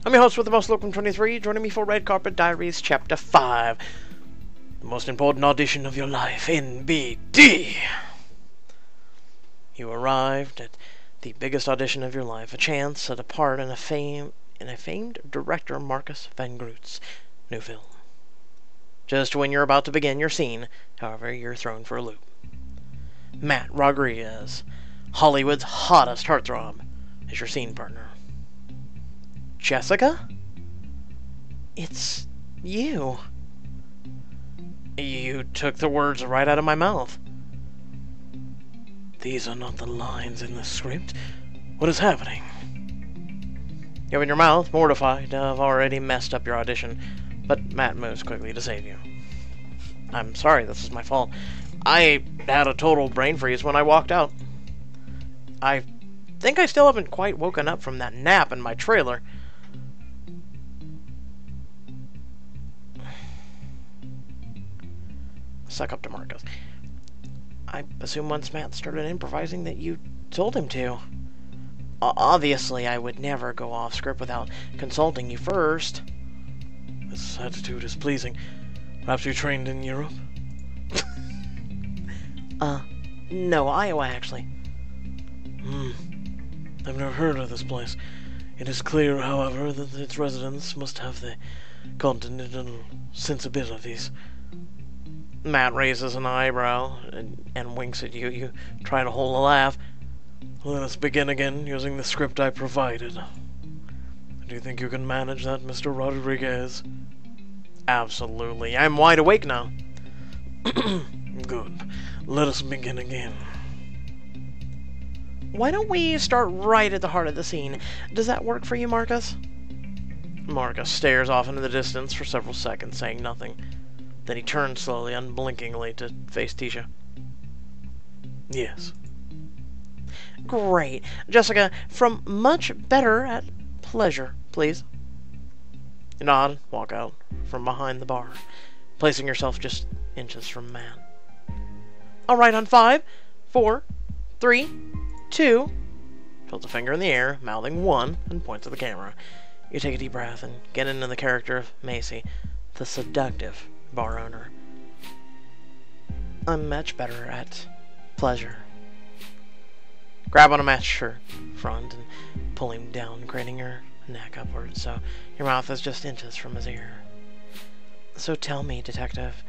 I'm your host with the most, Locum 23, joining me for Red Carpet Diaries Chapter 5. The most important audition of your life, NBD. You arrived at the biggest audition of your life, a chance at a part in a famed director Marcus Van Groot's new film. Just when you're about to begin your scene, however, you're thrown for a loop. Matt Rodriguez, Hollywood's hottest heartthrob, is your scene partner. Jessica? It's you. You took the words right out of my mouth. These are not the lines in the script. What is happening? You open your mouth, mortified to have already messed up your audition, but Matt moves quickly to save you. I'm sorry, this is my fault. I had a total brain freeze when I walked out. I think I still haven't quite woken up from that nap in my trailer. Suck up to Marcus. I assume once Matt started improvising that you told him to. Obviously, I would never go off script without consulting you first. This attitude is pleasing. Perhaps you trained in Europe? No, Iowa, actually. I've never heard of this place. It is clear, however, that its residents must have the continental sensibilities. Matt raises an eyebrow and winks at you. You try to hold a laugh. Let us begin again using the script I provided. Do you think you can manage that, Mr. Rodriguez? Absolutely. I'm wide awake now. Good. Let us begin again. Why don't we start right at the heart of the scene? Does that work for you, Marcus? Marcus stares off into the distance for several seconds, saying nothing. Then he turns slowly, unblinkingly, to face Tisha. Yes. Great. Jessica, from much better at pleasure, please. You nod, walk out from behind the bar, placing yourself just inches from Matt. All right, on 5, 4, 3, 2, tilts a finger in the air, mouthing 1, and points at the camera. You take a deep breath and get into the character of Macy, the seductive bar owner. I'm much better at pleasure. Grab on a Matt's shirt front and pull him down, craning your neck upward so your mouth is just inches from his ear. So tell me, detective,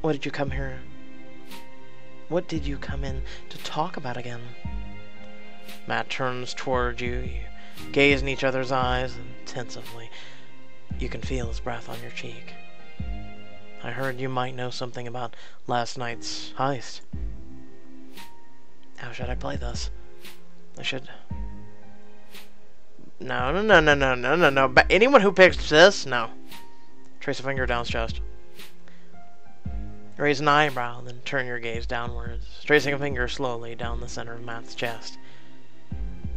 what did you come in to talk about again? Matt turns toward you. You gaze in each other's eyes intensively. You can feel his breath on your cheek. I heard you might know something about last night's heist. How should I play this? I should... No. But anyone who picks this, no. Trace a finger down his chest. Raise an eyebrow, then turn your gaze downwards, tracing a finger slowly down the center of Matt's chest.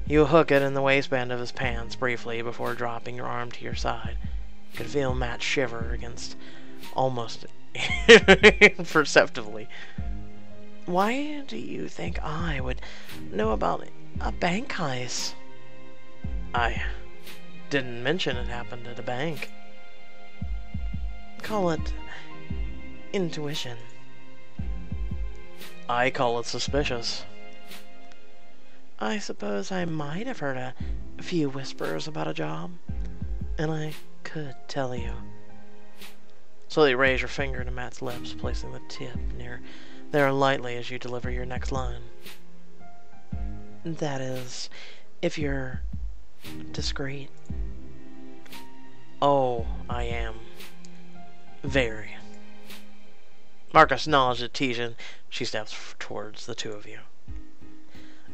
You hook it in the waistband of his pants briefly before dropping your arm to your side. You can feel Matt shiver against almost imperceptibly. Why do you think I would know about a bank heist? I didn't mention it happened at a bank. Call it intuition. I call it suspicious. I suppose I might have heard a few whispers about a job, and I could tell you. Slowly raise your finger to Matt's lips, placing the tip near there lightly as you deliver your next line. That is, if you're discreet. Oh, I am. Very. Marcus nods at Tisha. She steps towards the two of you.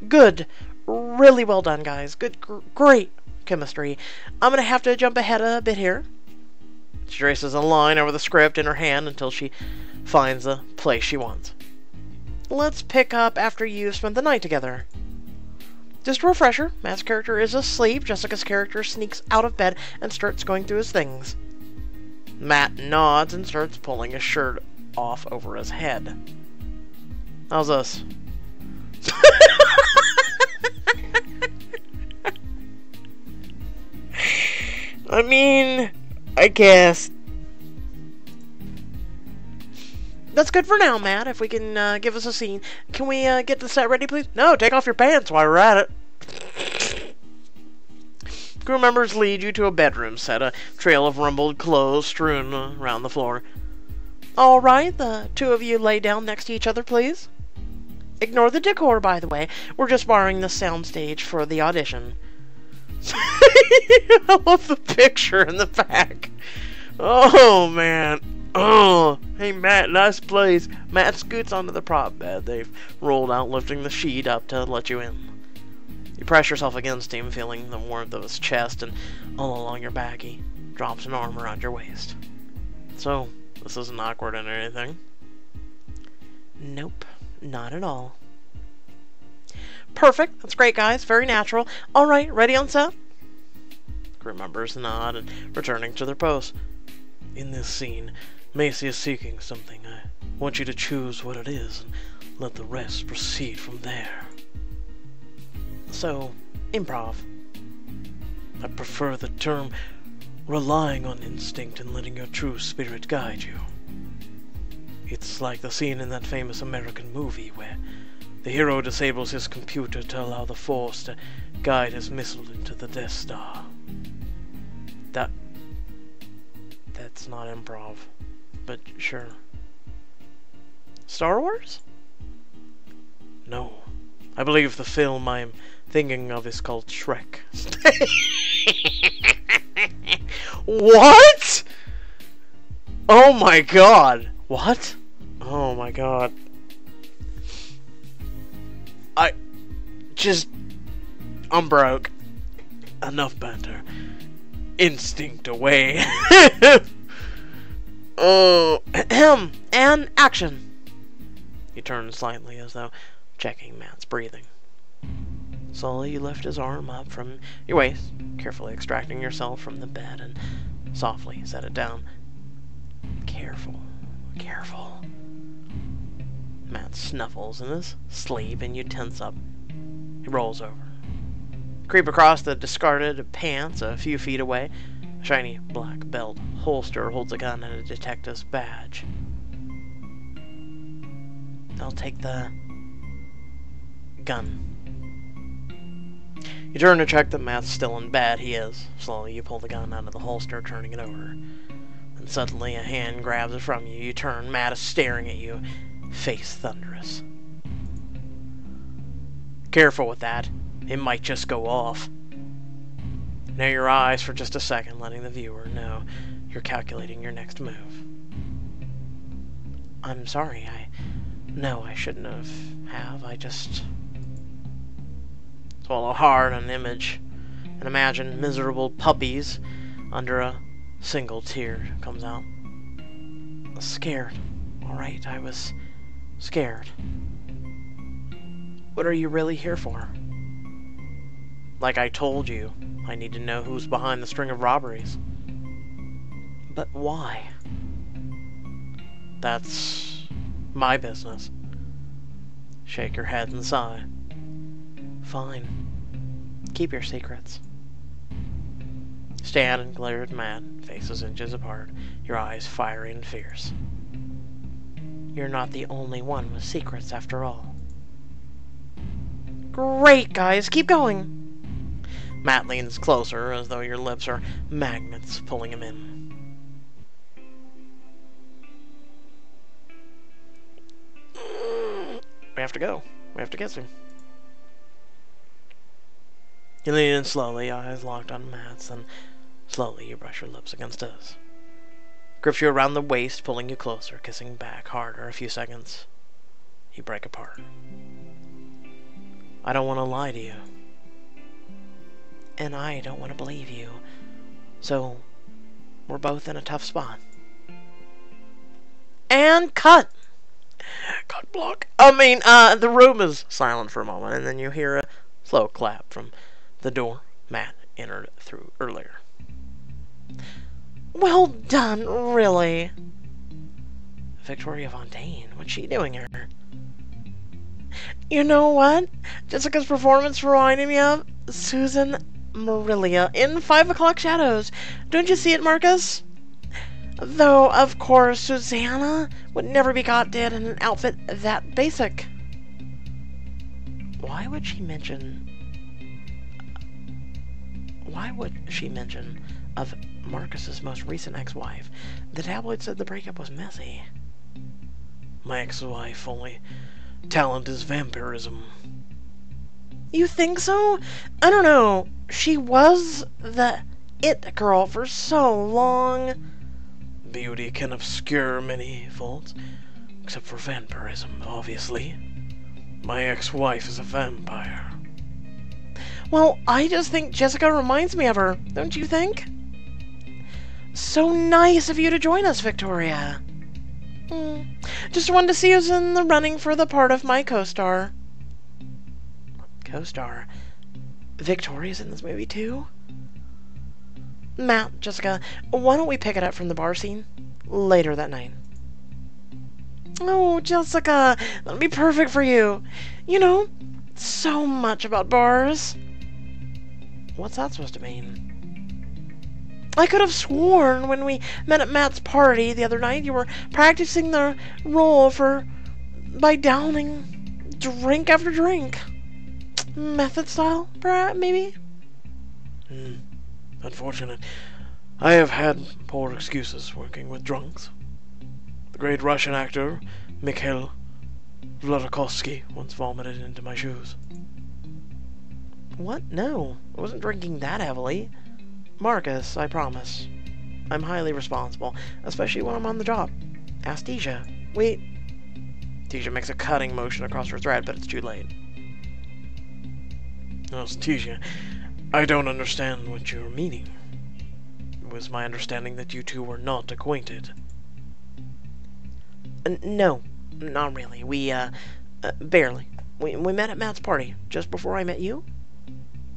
Good. Really well done, guys. Good. Great chemistry. I'm going to have to jump ahead a bit here. She traces a line over the script in her hand until she finds the place she wants. Let's pick up after you've spent the night together. Just a refresher, Matt's character is asleep. Jessica's character sneaks out of bed and starts going through his things. Matt nods and starts pulling his shirt off over his head. How's this? I mean, I guess. That's good for now, Matt. If we can give us a scene. Can we get the set ready, please? No, take off your pants while we're at it. Crew members lead you to a bedroom set, a trail of rumpled clothes strewn around the floor. All right, the two of you lay down next to each other, please. Ignore the decor, by the way. We're just borrowing the soundstage for the audition. I love the picture in the back. Oh, man. Oh, hey, Matt, nice place. Matt scoots onto the prop bed they've rolled out, lifting the sheet up to let you in. You press yourself against him, feeling the warmth of his chest, and all along your back he drops an arm around your waist. So, this isn't awkward or anything. Nope, not at all. Perfect, that's great, guys, very natural. Alright, ready on set? Crew members nod and returning to their posts. In this scene, Macy is seeking something. I want you to choose what it is and let the rest proceed from there. So, improv. I prefer the term relying on instinct and letting your true spirit guide you. It's like the scene in that famous American movie where the hero disables his computer to allow the Force to guide his missile into the Death Star. That's not improv, but sure. Star Wars? No. I believe the film I'm thinking of is called Shrek. What? Oh my god. What? Oh my god. I'm broke. Enough banter. Instinct away. Oh, and action. He turns slightly as though checking Matt's breathing. Slowly you lift his arm up from your waist, carefully extracting yourself from the bed and softly set it down. Careful, careful. Matt snuffles in his sleep and you tense up. He rolls over. Creep across the discarded pants a few feet away. A shiny black belt holster holds a gun and a detective's badge. I'll take the gun. You turn to check that Matt's still in bed. He is. Slowly you pull the gun out of the holster, turning it over. And suddenly a hand grabs it from you. You turn. Matt is staring at you, face thunderous. Careful with that. It might just go off. Narrow your eyes for just a second, letting the viewer know you're calculating your next move. I'm sorry, No, I shouldn't have. I just swallow hard an image and imagine miserable puppies under a single tear comes out. Scared. Alright, I was scared. What are you really here for? Like I told you, I need to know who's behind the string of robberies. But why? That's my business. Shake your head and sigh. Fine. Keep your secrets. Stand and glare at Matt, faces inches apart, your eyes fiery and fierce. You're not the only one with secrets after all. Great, guys, keep going. Matt leans closer as though your lips are magnets pulling him in. We have to go. We have to kiss him. You lean in slowly, eyes locked on Matt's, then slowly you brush your lips against his. Grips you around the waist, pulling you closer, kissing back harder. A few seconds, you break apart. I don't want to lie to you. And I don't want to believe you. So, we're both in a tough spot. And cut! Cut block. The room is silent for a moment, and then you hear a slow clap from the door Matt entered through earlier. Well done, really. Victoria Fontaine, what's she doing here? You know what? Jessica's performance reminded me of Susan Marilia, in 5 o'clock shadows. Don't you see it, Marcus? Though, of course, Susanna would never be caught dead in an outfit that basic. Why would she mention of Marcus's most recent ex-wife? The tabloid said the breakup was messy. My ex-wife only talent is vampirism. You think so? I don't know. She was the it girl for so long. Beauty can obscure many faults, except for vampirism, obviously. My ex-wife is a vampire. Well, I just think Jessica reminds me of her, don't you think? So nice of you to join us, Victoria. Just wanted to see who's in the running for the part of my co-star. Co-star? Victoria's in this movie too? Matt, Jessica, why don't we pick it up from the bar scene later that night? Oh, Jessica, that'll be perfect for you. You know, so much about bars. What's that supposed to mean? I could have sworn when we met at Matt's party the other night you were practicing the role by downing drink after drink. Method style, perhaps, maybe? Unfortunate. I have had poor excuses working with drunks. The great Russian actor, Mikhail Vladikoski, once vomited into my shoes. What? No, I wasn't drinking that heavily. Marcus, I promise. I'm highly responsible, especially when I'm on the job. Ask Tisha. Wait. Tisha makes a cutting motion across her thread, but it's too late. Oh, Tisha, I don't understand what you're meaning. It was my understanding that you two were not acquainted. No, not really. We, barely. We met at Matt's party, just before I met you.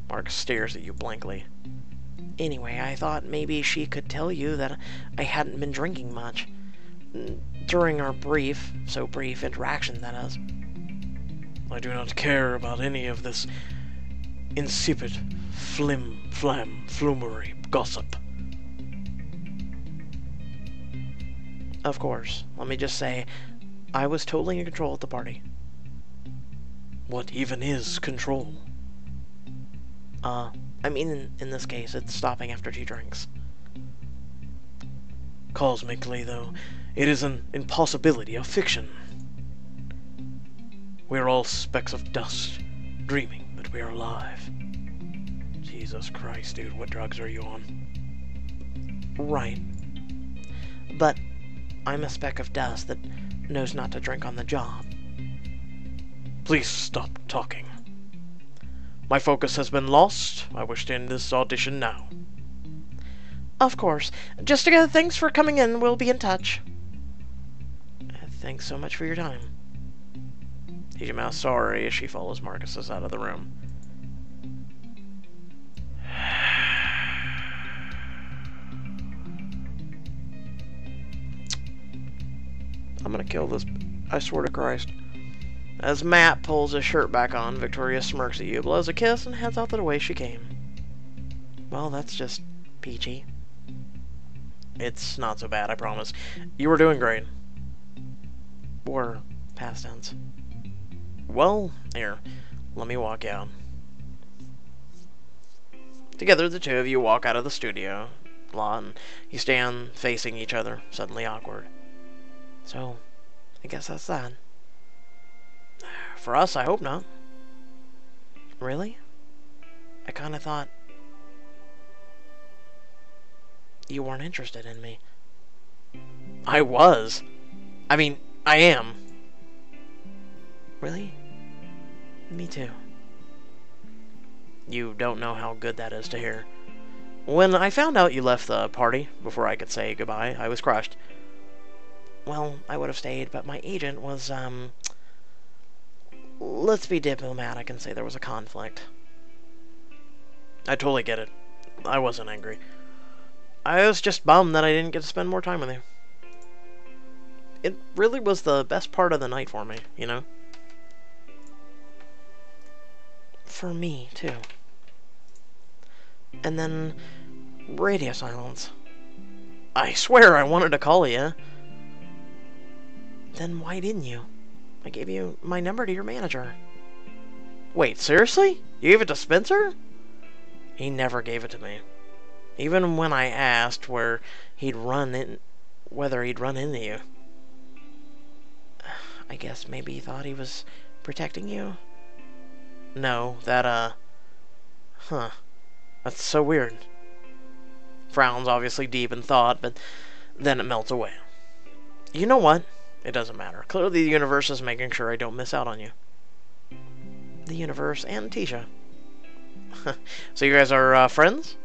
Marcus stares at you blankly. Anyway, I thought maybe she could tell you that I hadn't been drinking much. During our brief interaction, that is. I do not care about any of this insipid, flumery gossip. Of course. Let me just say, I was totally in control at the party. What even is control? I mean, in this case, it's stopping after 2 drinks. Cosmically, though, it is an impossibility of fiction. We're all specks of dust, dreaming that we are alive. Jesus Christ, dude, what drugs are you on? Right. But I'm a speck of dust that knows not to drink on the job. Please stop talking. My focus has been lost. I wish to end this audition now. Of course. Jessica, thanks for coming in. We'll be in touch. Thanks so much for your time. Tisha mouths sorry as she follows Marcus out of the room. I'm gonna kill this. I swear to Christ. As Matt pulls his shirt back on, Victoria smirks at you, blows a kiss, and heads out the way she came. Well, that's just peachy. It's not so bad, I promise. You were doing great. Or past tense. Well, here, let me walk out. Together, the two of you walk out of the studio lot, and you stand facing each other, suddenly awkward. So, I guess that's that. For us, I hope not. Really? I kinda thought you weren't interested in me. I was. I mean, I am. Really? Me too. You don't know how good that is to hear. When I found out you left the party before I could say goodbye, I was crushed. Well, I would have stayed, but my agent was, let's be diplomatic and say there was a conflict. I totally get it. I wasn't angry. I was just bummed that I didn't get to spend more time with you. It really was the best part of the night for me, you know? For me, too. And then radio silence. I swear I wanted to call you. Then why didn't you? I gave you my number to your manager. Wait, seriously? You gave it to Spencer? He never gave it to me. Even when I asked whether he'd run into you. I guess maybe he thought he was protecting you? No, that, huh. That's so weird. Frowns obviously deep in thought, but then it melts away. You know what? It doesn't matter. Clearly the universe is making sure I don't miss out on you. The universe and Tisha. So you guys are, friends?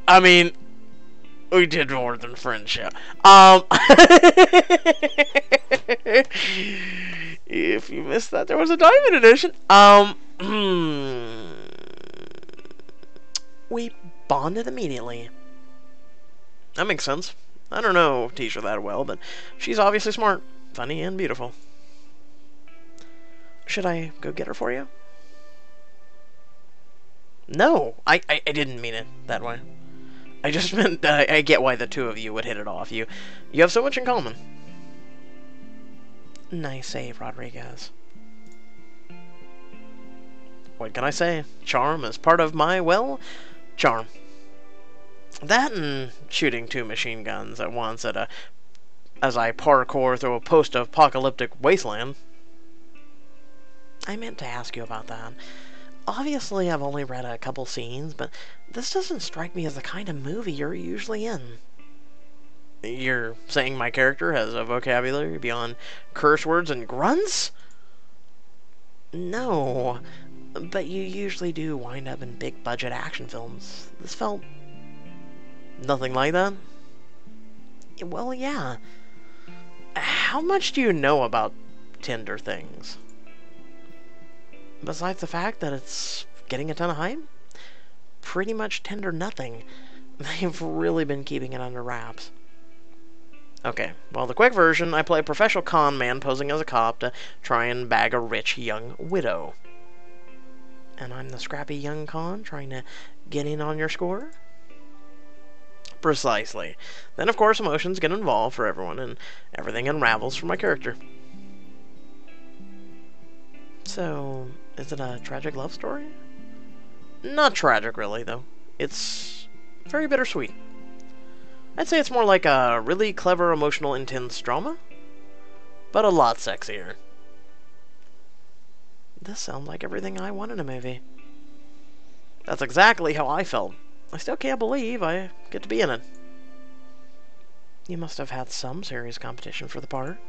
I mean, we did more than friendship. If you missed that, there was a diamond edition. We bonded immediately. That makes sense. I don't know Tisha that well, but she's obviously smart, funny, and beautiful. Should I go get her for you? No, I didn't mean it that way. I just meant I get why the two of you would hit it off. You have so much in common. Nice save, Rodriguez. What can I say? Charm is part of my, well, charm. That and shooting 2 machine guns at once as I parkour through a post-apocalyptic wasteland. I meant to ask you about that. Obviously, I've only read a couple scenes, but this doesn't strike me as the kind of movie you're usually in. You're saying my character has a vocabulary beyond curse words and grunts? No, but you usually do wind up in big-budget action films. This felt nothing like that? Well, yeah. How much do you know about tender things? Besides the fact that it's getting a ton of hype? Pretty much tender nothing. They've really been keeping it under wraps. Okay, well, the quick version, I play a professional con man posing as a cop to try and bag a rich young widow. And I'm the scrappy young con trying to get in on your score? Precisely. Then, of course, emotions get involved for everyone, and everything unravels for my character. So, is it a tragic love story? Not tragic, really, though. It's very bittersweet. I'd say it's more like a really clever, emotional, intense drama, but a lot sexier. This sounds like everything I want in a movie. That's exactly how I felt. I still can't believe I get to be in it. You must have had some serious competition for the part.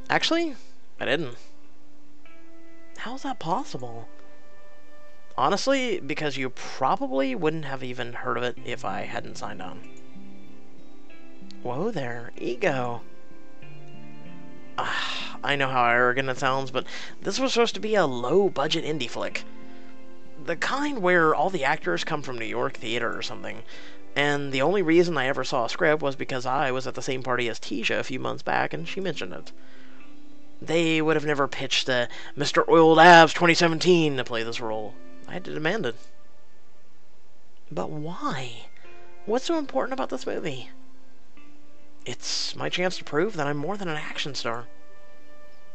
Actually, I didn't. How's that possible? Honestly, because you probably wouldn't have even heard of it if I hadn't signed on. Whoa there, ego. I know how arrogant it sounds, but this was supposed to be a low-budget indie flick. The kind where all the actors come from New York theater or something. And the only reason I ever saw a script was because I was at the same party as Tisha a few months back and she mentioned it. They would have never pitched the Mr. Oiled Abs 2017 to play this role. I had to demand it. But why? What's so important about this movie? It's my chance to prove that I'm more than an action star.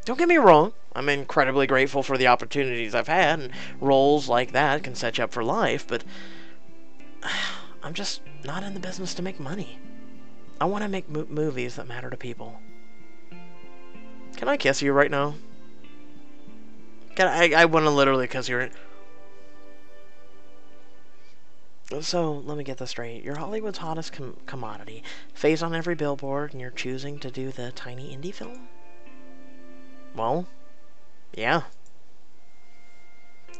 Don't get me wrong, I'm incredibly grateful for the opportunities I've had, and roles like that can set you up for life, but I'm just not in the business to make money. I want to make movies that matter to people. Can I kiss you right now? I want to literally kiss you right. So, let me get this straight. You're Hollywood's hottest commodity, face on every billboard, and you're choosing to do the tiny indie film? Well, yeah.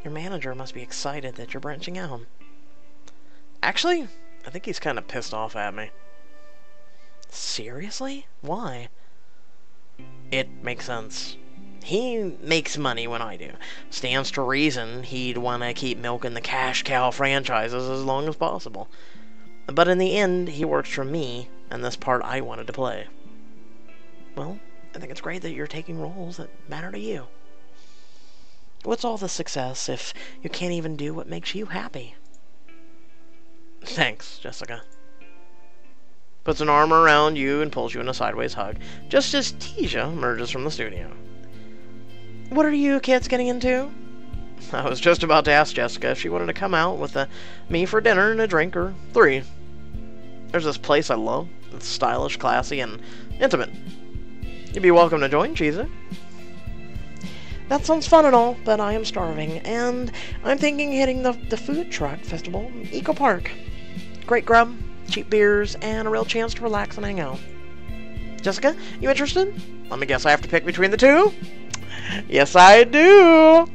Your manager must be excited that you're branching out. Actually, I think he's kind of pissed off at me. Seriously? Why? It makes sense. He makes money when I do. Stands to reason he'd want to keep milking the cash cow franchises as long as possible. But in the end, he works for me, and this part I wanted to play. Well, I think it's great that you're taking roles that matter to you. What's all the success if you can't even do what makes you happy? Thanks, Jessica. Puts an arm around you and pulls you in a sideways hug, just as Tisha emerges from the studio. What are you kids getting into? I was just about to ask Jessica if she wanted to come out with me for dinner and a drink or 3. There's this place I love. It's stylish, classy, and intimate. You'd be welcome to join, Cheesa. That sounds fun and all, but I am starving, and I'm thinking hitting the food truck festival, Eco Park. Great grub, cheap beers, and a real chance to relax and hang out. Jessica, you interested? Let me guess I have to pick between the 2? Yes, I do!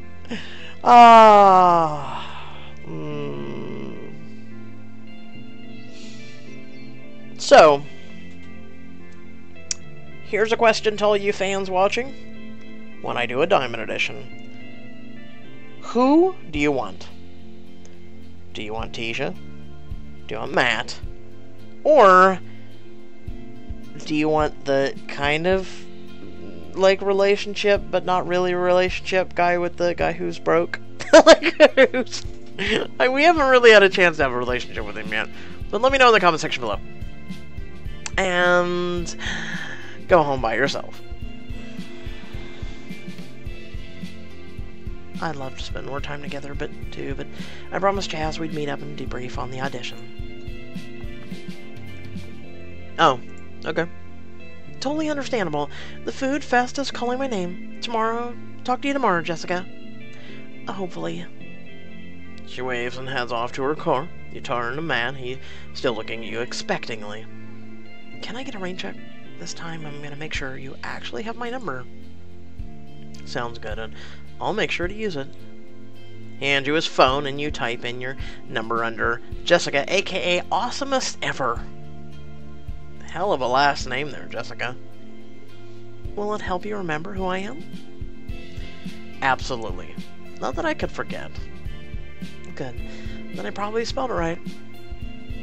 So, here's a question to all you fans watching. When I do a Diamond Edition, who do you want? Do you want Tisha? Do you want Matt? Or do you want the kind of like relationship but not really a relationship guy with the guy who's broke? We haven't really had a chance to have a relationship with him yet. But let me know in the comment section below. And go home by yourself. I'd love to spend more time together, but I promised Chaz we'd meet up and debrief on the audition. Oh, okay. Totally understandable. The food fest is calling my name. Talk to you tomorrow, Jessica. Hopefully. She waves and heads off to her car. You turn to Matt. He's still looking at you expectingly. Can I get a rain check? This time I'm gonna make sure you actually have my number. Sounds good, and I'll make sure to use it. Hand you his phone, and you type in your number under Jessica, aka Awesomest Ever. Hell of a last name there, Jessica. Will it help you remember who I am? Absolutely. Not that I could forget. Good. Then I probably spelled it right.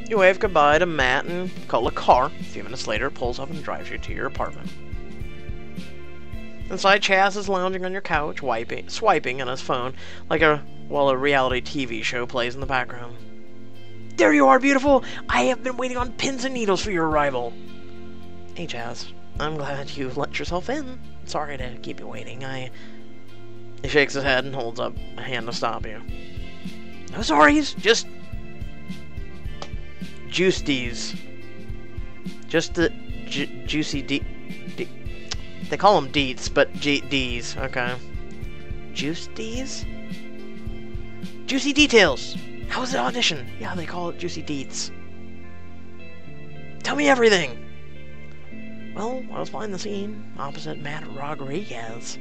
You wave goodbye to Matt and call a car. A few minutes later, pulls up and drives you to your apartment. Inside, Chaz is lounging on your couch, swiping on his phone while a reality TV show plays in the background. There you are, beautiful! I have been waiting on pins and needles for your arrival. Hey, Chaz. I'm glad you let yourself in. Sorry to keep you waiting. He shakes his head and holds up a hand to stop you. No sorries, just Juice D's. Just the juicy D. They call them Deets, but D's. Okay. Juice D's? Juicy details. How was the audition? Yeah, they call it Juicy Deets. Tell me everything. Well, I was behind the scene, opposite Matt Rodriguez.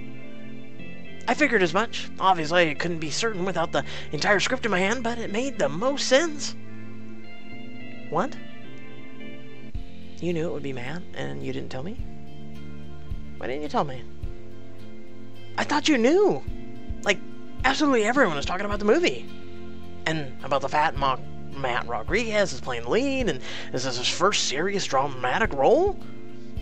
I figured as much. Obviously, I couldn't be certain without the entire script in my hand, but it made the most sense. What? You knew it would be Matt, and you didn't tell me? Why didn't you tell me? I thought you knew! Like, absolutely everyone was talking about the movie. And about the fat Matt Rodriguez is playing the lead, and this is his first serious dramatic role?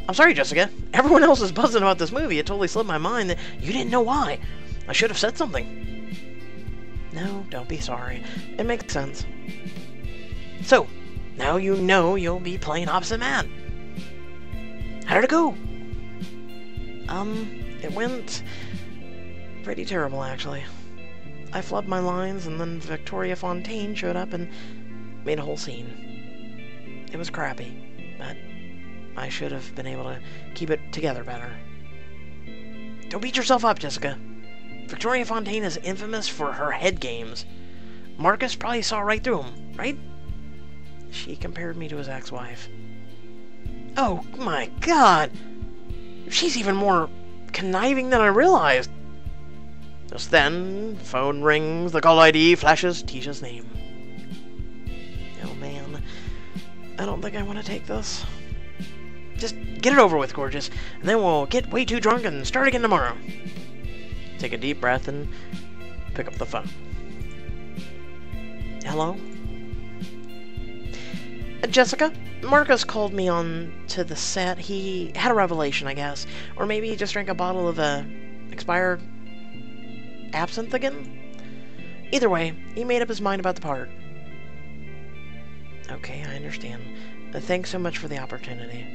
I'm sorry, Jessica. Everyone else is buzzing about this movie. It totally slipped my mind that you didn't know why. I should have said something. No, don't be sorry. It makes sense. So, now you know you'll be playing opposite Matt. How did it go? It went pretty terrible, actually. I flubbed my lines, and then Victoria Fontaine showed up and made a whole scene. It was crappy, but I should have been able to keep it together better. Don't beat yourself up, Jessica. Victoria Fontaine is infamous for her head games. Marcus probably saw right through him, right? She compared me to his ex-wife. Oh my god! She's even more conniving than I realized. Just then, phone rings, the call ID flashes Tisha's name. Oh man, I don't think I want to take this. Just get it over with, gorgeous, and then we'll get way too drunk and start again tomorrow. Take a deep breath and pick up the phone. Hello? Jessica? Marcus called me on to the set. He had a revelation, I guess. Or maybe he just drank a bottle of expired absinthe again? Either way, he made up his mind about the part. Okay, I understand. Thanks so much for the opportunity.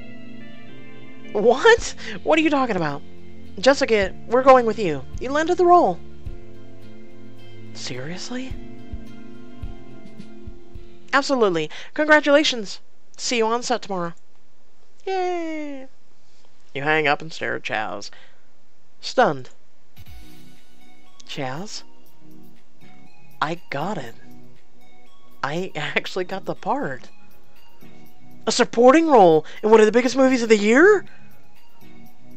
What? What are you talking about? Jessica, we're going with you. You landed the role. Seriously? Absolutely. Congratulations. See you on set tomorrow. Yay! You hang up and stare at Chaz. Stunned. Chaz? I got it. I actually got the part. A supporting role in one of the biggest movies of the year?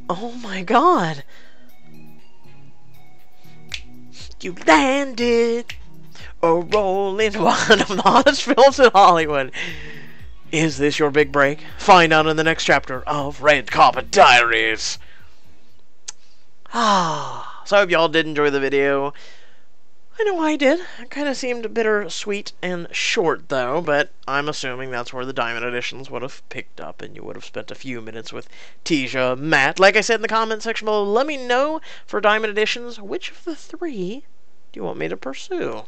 Oh my god. You landed a role in one of the hottest films in Hollywood. Is this your big break? Find out in the next chapter of Red Carpet Diaries. So I hope y'all did enjoy the video. I know I did. It kind of seemed bittersweet and short, though, but I'm assuming that's where the Diamond Editions would have picked up, and you would have spent a few minutes with Tisha, Matt. Like I said in the comment section below, let me know for Diamond Editions, which of the three do you want me to pursue?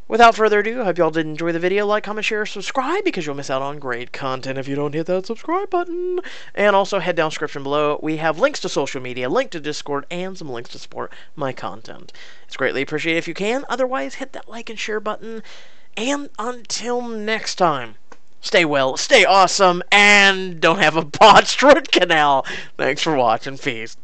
Without further ado, I hope y'all did enjoy the video. Like, comment, share, subscribe, because you'll miss out on great content if you don't hit that subscribe button. And also, head down description below. We have links to social media, link to Discord, and some links to support my content. It's greatly appreciated if you can. Otherwise, hit that like and share button. And until next time, stay well, stay awesome, and don't have a botched root canal. Thanks for watching. Peace.